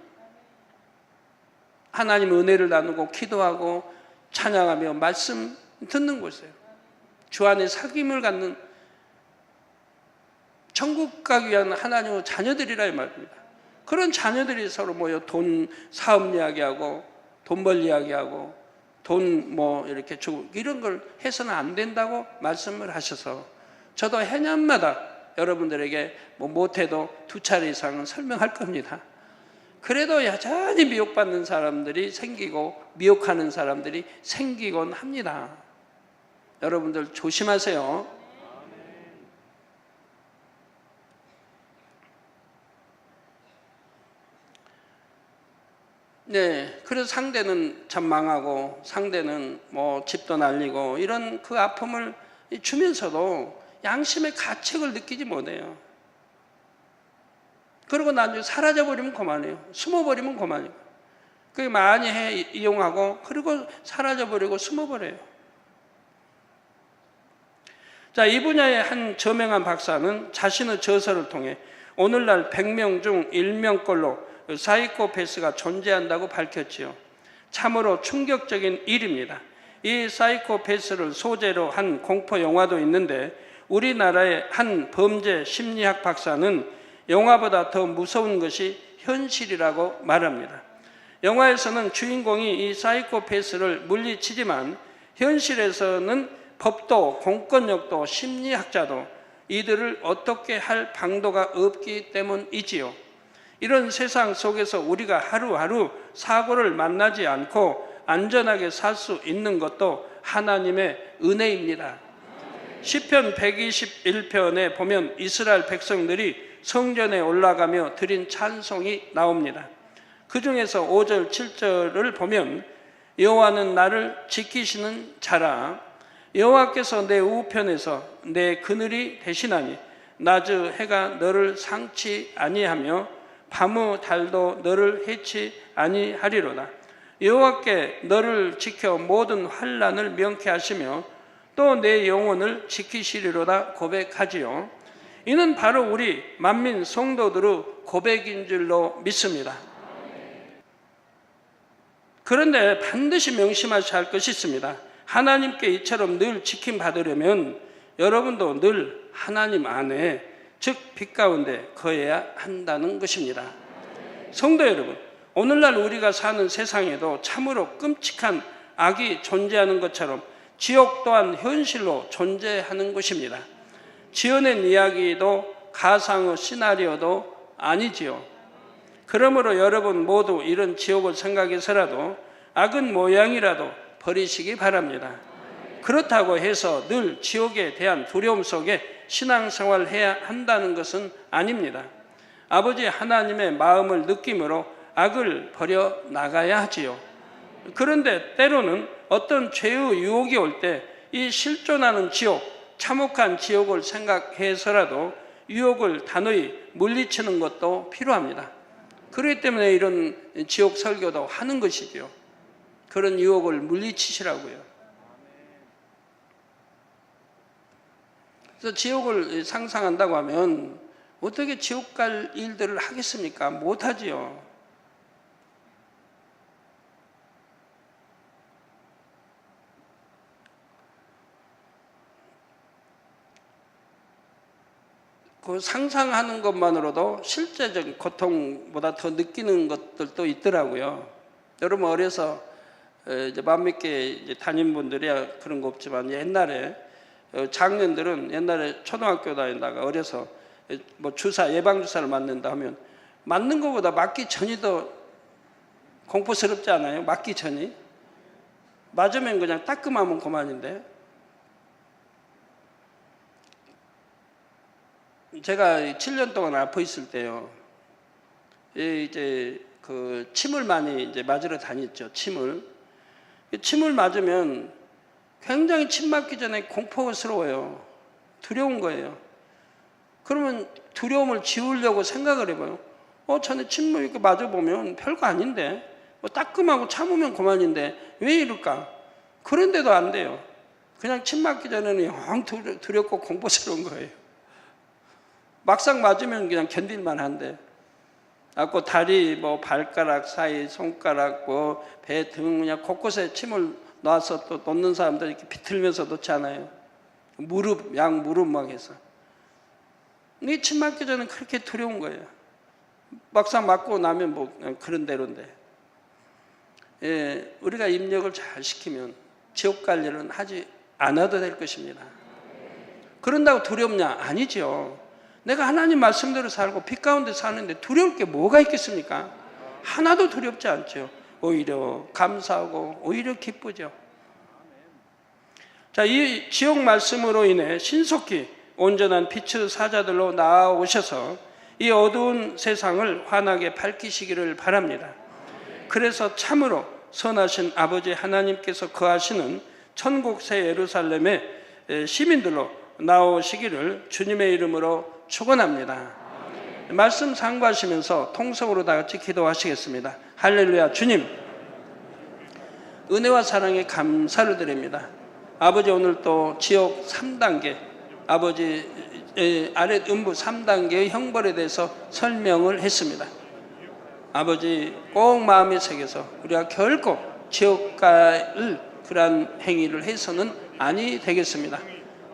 하나님의 은혜를 나누고 기도하고 찬양하며 말씀 듣는 곳이에요. 주 안에 사귐을 갖는 천국 가기 위한 하나님의 자녀들이라 이 말입니다. 그런 자녀들이 서로 모여 돈 사업 이야기하고 돈 벌 이야기하고 돈 뭐 이렇게 주고 이런 걸 해서는 안 된다고 말씀을 하셔서 저도 해년마다 여러분들에게 뭐 못해도 2차례 이상은 설명할 겁니다. 그래도 여전히 미혹받는 사람들이 생기고 미혹하는 사람들이 생기곤 합니다. 여러분들 조심하세요. 네, 그래서 상대는 참 망하고 상대는 뭐 집도 날리고 이런 그 아픔을 주면서도 양심의 가책을 느끼지 못해요. 그리고 나중에 사라져버리면 그만해요. 숨어버리면 그만이에요. 그게 많이 이용하고 그리고 사라져버리고 숨어버려요. 자, 이 분야의 한 저명한 박사는 자신의 저서를 통해 오늘날 100명 중 1명꼴로 사이코패스가 존재한다고 밝혔지요. 참으로 충격적인 일입니다. 이 사이코패스를 소재로 한 공포 영화도 있는데 우리나라의 한 범죄 심리학 박사는 영화보다 더 무서운 것이 현실이라고 말합니다. 영화에서는 주인공이 이 사이코패스를 물리치지만 현실에서는 법도 공권력도 심리학자도 이들을 어떻게 할 방도가 없기 때문이지요. 이런 세상 속에서 우리가 하루하루 사고를 만나지 않고 안전하게 살 수 있는 것도 하나님의 은혜입니다. 시편 121편에 보면 이스라엘 백성들이 성전에 올라가며 드린 찬송이 나옵니다. 그 중에서 5절, 7절을 보면 여호와는 나를 지키시는 자라. 여호와께서 내 우편에서 내 그늘이 되시나니 낮의 해가 너를 상치 아니하며 밤의 달도 너를 해치 아니하리로다. 여호와께 너를 지켜 모든 환난을 명케 하시며 또 내 영혼을 지키시리로다 고백하지요. 이는 바로 우리 만민 성도들의 고백인 줄로 믿습니다. 그런데 반드시 명심하셔야 할 것이 있습니다. 하나님께 이처럼 늘 지킴받으려면 여러분도 늘 하나님 안에, 즉 빛 가운데 거해야 한다는 것입니다. 성도 여러분, 오늘날 우리가 사는 세상에도 참으로 끔찍한 악이 존재하는 것처럼 지옥 또한 현실로 존재하는 것입니다. 지어낸 이야기도 가상의 시나리오도 아니지요. 그러므로 여러분 모두 이런 지옥을 생각해서라도 악은 모양이라도 버리시기 바랍니다. 그렇다고 해서 늘 지옥에 대한 두려움 속에 신앙생활을 해야 한다는 것은 아닙니다. 아버지 하나님의 마음을 느낌으로 악을 버려 나가야 하지요. 그런데 때로는 어떤 죄의 유혹이 올 때 이 실존하는 지옥, 참혹한 지옥을 생각해서라도 유혹을 단호히 물리치는 것도 필요합니다. 그렇기 때문에 이런 지옥 설교도 하는 것이죠. 그런 유혹을 물리치시라고요. 그래서 지옥을 상상한다고 하면 어떻게 지옥 갈 일들을 하겠습니까? 못하지요. 그 상상하는 것만으로도 실제적 고통보다 더 느끼는 것들도 있더라고요. 여러분 어려서 이제 맘먹게 이제 담임 분들이 그런 거 없지만 옛날에 장년들은 옛날에 초등학교 다니다가 어려서 뭐 주사 예방 주사를 맞는다 하면 맞는 것보다 맞기 전이 더 공포스럽지 않아요? 맞기 전이 맞으면 그냥 따끔하면 그만인데. 제가 7년 동안 아파 있을 때요. 이제 그 침을 많이 이제 맞으러 다녔죠. 침을 맞으면 굉장히 침 맞기 전에 공포스러워요. 두려운 거예요. 그러면 두려움을 지우려고 생각을 해봐요. 전에 침을 이렇게 맞아보면 별거 아닌데, 뭐 따끔하고 참으면 그만인데 왜 이럴까? 그런데도 안 돼요. 그냥 침 맞기 전에는 영 두렵고 공포스러운 거예요. 막상 맞으면 그냥 견딜만 한데, 그 다리, 뭐 발가락 사이, 손가락, 뭐 배 등 그냥 곳곳에 침을 놔서 또 놓는 사람들 이렇게 비틀면서 놓잖아요. 무릎, 양 무릎 막 해서. 이 침 맞기 전에 그렇게 두려운 거예요. 막상 맞고 나면 뭐 그런 대로인데. 우리가 입력을 잘 시키면 지옥 갈 일은 하지 않아도 될 것입니다. 그런다고 두렵냐? 아니죠. 내가 하나님 말씀대로 살고 빛 가운데 사는데 두려울 게 뭐가 있겠습니까? 하나도 두렵지 않죠. 오히려 감사하고 오히려 기쁘죠. 자, 이 지옥 말씀으로 인해 신속히 온전한 빛의 사자들로 나아오셔서 이 어두운 세상을 환하게 밝히시기를 바랍니다. 그래서 참으로 선하신 아버지 하나님께서 거하시는 천국 새 예루살렘의 시민들로 나오시기를 주님의 이름으로 축원합니다. 말씀 상고하시면서 통성으로 다 같이 기도하시겠습니다. 할렐루야. 주님, 은혜와 사랑에 감사를 드립니다. 아버지, 오늘 또 지옥 3단계, 아버지 아랫 음부 3단계의 형벌에 대해서 설명을 했습니다. 아버지, 꼭 마음에 새겨서 우리가 결코 지옥 갈 그러한 행위를 해서는 아니 되겠습니다.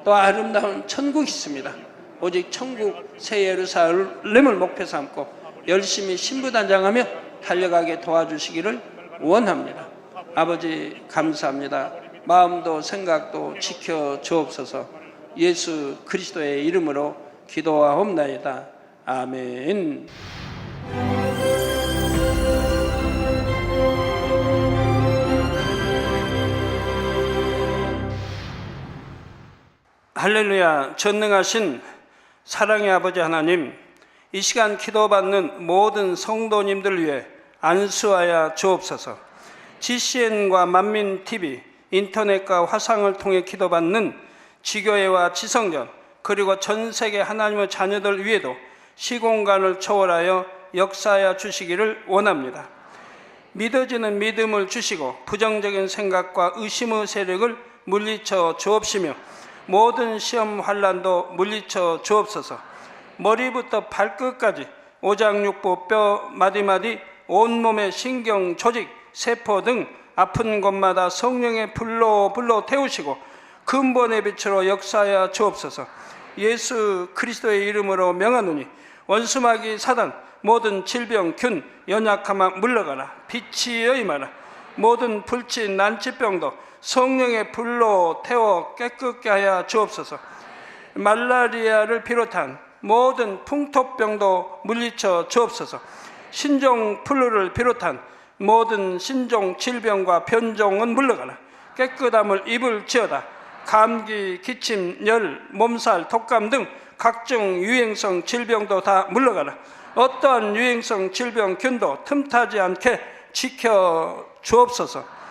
또 아름다운 천국이 있습니다. 오직 천국 새 예루살렘을 목표 삼고 열심히 신부단장하며 달려가게 도와주시기를 원합니다. 아버지, 감사합니다. 마음도 생각도 지켜 주옵소서. 예수 그리스도의 이름으로 기도하옵나이다. 아멘. 할렐루야. 전능하신 사랑의 아버지 하나님, 이 시간 기도받는 모든 성도님들 위해 안수하여 주옵소서. GCN과 만민TV, 인터넷과 화상을 통해 기도받는 지교회와 지성전, 그리고 전 세계 하나님의 자녀들 위에도 시공간을 초월하여 역사하여 주시기를 원합니다. 믿어지는 믿음을 주시고 부정적인 생각과 의심의 세력을 물리쳐 주옵시며 모든 시험 환난도 물리쳐 주옵소서. 머리부터 발끝까지 오장육부 뼈 마디마디 온몸의 신경 조직 세포 등 아픈 곳마다 성령의 불로 태우시고 근본의 빛으로 역사하여 주옵소서. 예수 그리스도의 이름으로 명하노니 원수마귀 사단 모든 질병 균 연약함아 물러가라. 빛이 임하라. 모든 불치 난치병도 성령의 불로 태워 깨끗게 하여 주옵소서. 말라리아를 비롯한 모든 풍토병도 물리쳐 주옵소서. 신종 플루를 비롯한 모든 신종 질병과 변종은 물러가라. 깨끗함을 입을지어다. 감기, 기침, 열, 몸살, 독감 등 각종 유행성 질병도 다 물러가라. 어떠한 유행성 질병 균도 틈타지 않게 지켜 주옵소서.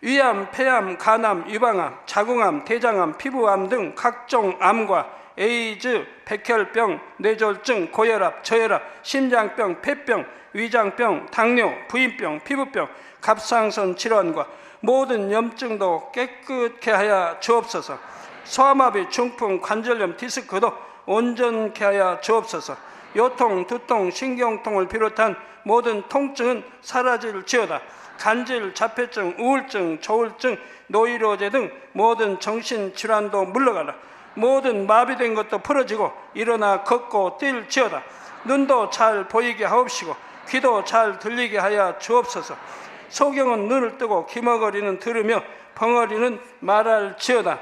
위암, 폐암, 간암, 유방암, 자궁암, 대장암, 피부암 등 각종 암과 에이즈, 백혈병, 뇌졸중, 고혈압, 저혈압, 심장병, 폐병, 위장병, 당뇨, 부인병, 피부병, 갑상선 질환과 모든 염증도 깨끗게 하여 주옵소서. 소아마비, 중풍, 관절염, 디스크도 온전케 하여 주옵소서. 요통, 두통, 신경통을 비롯한 모든 통증은 사라질지어다. 간질, 자폐증, 우울증, 조울증, 노이로제 등 모든 정신질환도 물러가라. 모든 마비된 것도 풀어지고 일어나 걷고 뛸지어다. 눈도 잘 보이게 하옵시고 귀도 잘 들리게 하여 주옵소서. 소경은 눈을 뜨고 기머거리는 들으며 벙어리는 말할지어다.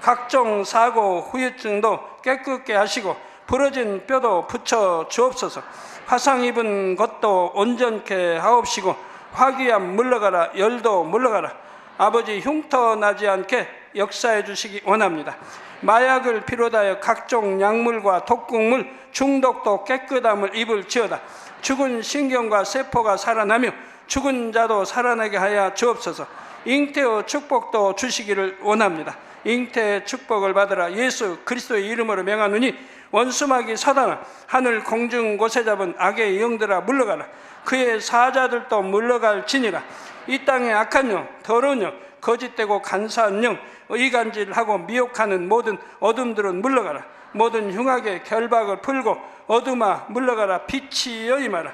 각종 사고, 후유증도 깨끗게 하시고 부러진 뼈도 붙여 주옵소서. 화상 입은 것도 온전케 하옵시고 화기암 물러가라. 열도 물러가라. 아버지, 흉터 나지 않게 역사해 주시기 원합니다. 마약을 비롯하여 각종 약물과 독극물 중독도 깨끗함을 입을지어다. 죽은 신경과 세포가 살아나며 죽은 자도 살아나게 하여 주옵소서. 잉태의 축복도 주시기를 원합니다. 잉태의 축복을 받으라. 예수 그리스도의 이름으로 명하노니 원수마귀 사단아, 하늘 공중 곳에 잡은 악의 영들아 물러가라. 그의 사자들도 물러갈지니라. 이 땅의 악한 영, 더러운 영, 거짓되고 간사한 영, 이간질하고 미혹하는 모든 어둠들은 물러가라. 모든 흉악의 결박을 풀고 어둠아 물러가라. 빛이 임하라.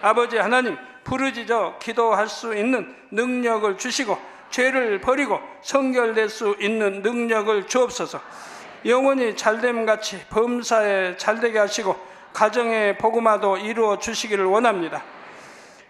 아버지 하나님, 부르짖어 기도할 수 있는 능력을 주시고 죄를 버리고 성결될 수 있는 능력을 주옵소서. 영원히 잘됨같이 범사에 잘되게 하시고 가정의 복음화도 이루어 주시기를 원합니다.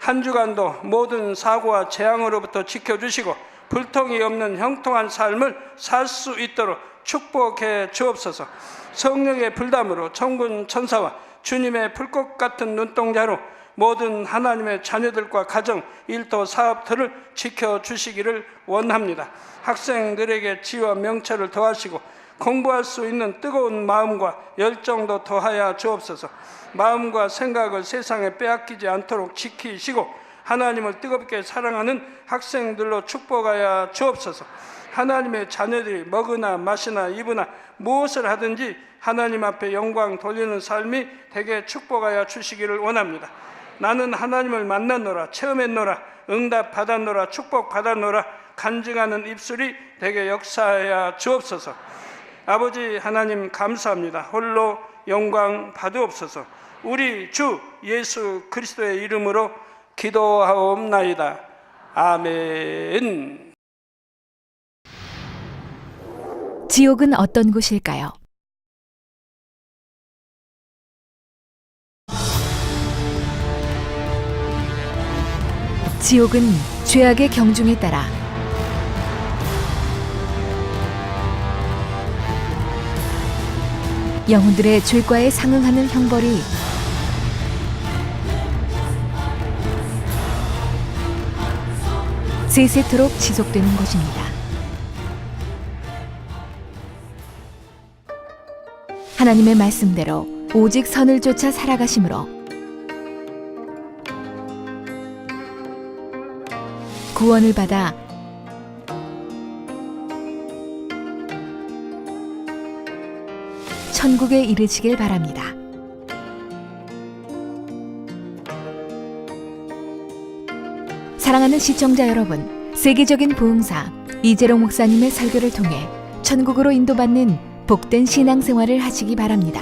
한 주간도 모든 사고와 재앙으로부터 지켜주시고 불통이 없는 형통한 삶을 살 수 있도록 축복해 주옵소서. 성령의 불담으로 천군 천사와 주님의 불꽃 같은 눈동자로 모든 하나님의 자녀들과 가정, 일터, 사업들을 지켜주시기를 원합니다. 학생들에게 지혜와 명철을 더하시고 공부할 수 있는 뜨거운 마음과 열정도 더하여 주옵소서. 마음과 생각을 세상에 빼앗기지 않도록 지키시고 하나님을 뜨겁게 사랑하는 학생들로 축복하여 주옵소서. 하나님의 자녀들이 먹으나 마시나 입으나 무엇을 하든지 하나님 앞에 영광 돌리는 삶이 되게 축복하여 주시기를 원합니다. 나는 하나님을 만났노라, 체험했노라, 응답 받았노라, 축복 받았노라 간증하는 입술이 되게 역사하여 주옵소서. 아버지 하나님 감사합니다. 홀로 영광 받으옵소서. 우리 주 예수 그리스도의 이름으로 기도하옵나이다. 아멘. 지옥은 어떤 곳일까요? 지옥은 죄악의 경중에 따라 영혼들의 죄과에 상응하는 형벌이 세세토록 지속되는 것입니다. 하나님의 말씀대로 오직 선을 쫓아 살아가심으로 구원을 받아 천국에 이르시길 바랍니다. 사랑하는 시청자 여러분, 세계적인 부흥사 이재롱 목사님의 설교를 통해 천국으로 인도받는 복된 신앙생활을 하시기 바랍니다.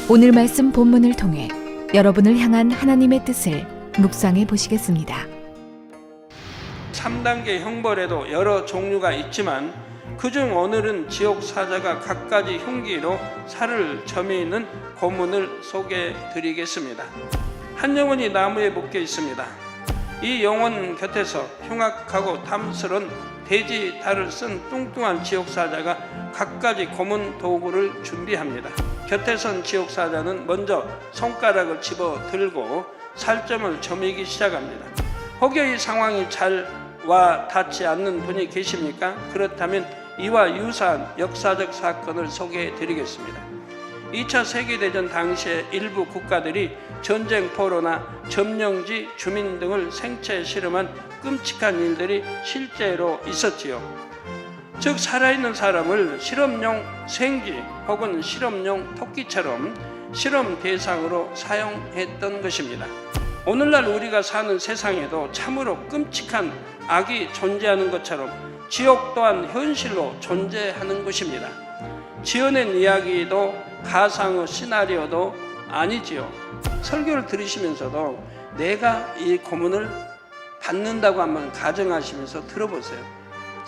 오늘 말씀 본문을 통해 여러분을 향한 하나님의 뜻을 묵상해 보시겠습니다. 3단계 형벌에도 여러 종류가 있지만 그중 오늘은 지옥 사자가 갖가지 흉기로 살을 저미는 고문을 소개해 드리겠습니다. 한 영혼이 나무에 묶여 있습니다. 이 영혼 곁에서 흉악하고 탐스러운 돼지 달을 쓴 뚱뚱한 지옥사자가 갖가지 고문 도구를 준비합니다. 곁에 선 지옥사자는 먼저 손가락을 집어 들고 살점을 저미기 시작합니다. 혹여 이 상황이 잘 와 닿지 않는 분이 계십니까? 그렇다면 이와 유사한 역사적 사건을 소개해 드리겠습니다. 2차 세계대전 당시에 일부 국가들이 전쟁 포로나 점령지 주민 등을 생체에 실험한 끔찍한 일들이 실제로 있었지요. 즉 살아있는 사람을 실험용 생쥐 혹은 실험용 토끼처럼 실험 대상으로 사용했던 것입니다. 오늘날 우리가 사는 세상에도 참으로 끔찍한 악이 존재하는 것처럼 지옥 또한 현실로 존재하는 것입니다. 지어낸 이야기도 가상의 시나리오도 아니지요. 설교를 들으시면서도 내가 이 고문을 받는다고 한번 가정하시면서 들어보세요.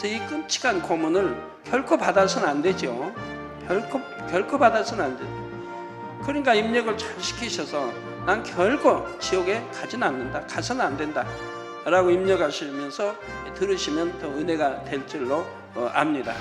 이 끔찍한 고문을 결코 받아서는 안 되죠. 결코 받아서는 안 되죠. 그러니까 입력을 잘 시키셔서 난 결코 지옥에 가지는 않는다, 가서는 안 된다 라고 입력하시면서 들으시면 더 은혜가 될 줄로 압니다.